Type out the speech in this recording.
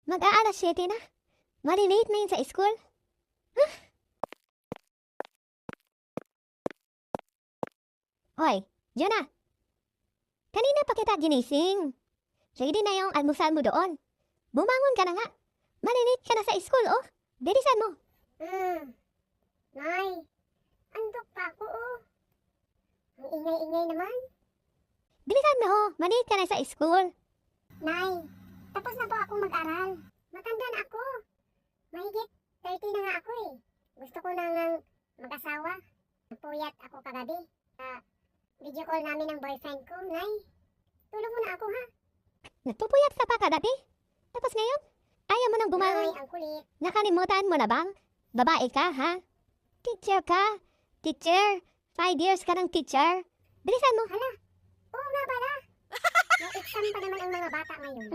Mag-aalas 7 na. Malilate na yun sa school. Hoy, Jonah. Kanina pa kita ginising. Ready na yung almusal mo doon. Bumangon ka na nga. Malilate ka na sa school, oh. Bilisan mo. Nay, andok pa ako, oh. Ang ingay-ingay naman. Bilisan mo, oh. Malilate ka na sa school. Nay, tapos na po ako mag-aral. Matanda na ako. Mahigit 30 na nga ako eh. Gusto ko na ngang mag-asawa. Napuyat ako kagabi. Video call namin ng boyfriend ko. Nay, tulog mo na ako ha. Nagpupuyat sa pa kagabi. Tapos ngayon, ayaw mo nang bumangon. Nay, ang kulit. Nakalimutan mo na bang? Babae ka, ha? Teacher ka. Teacher. 5 years ka ng teacher. Bilisan mo. Hala, oo nga pala. May exam pa naman ang mga bata ngayon.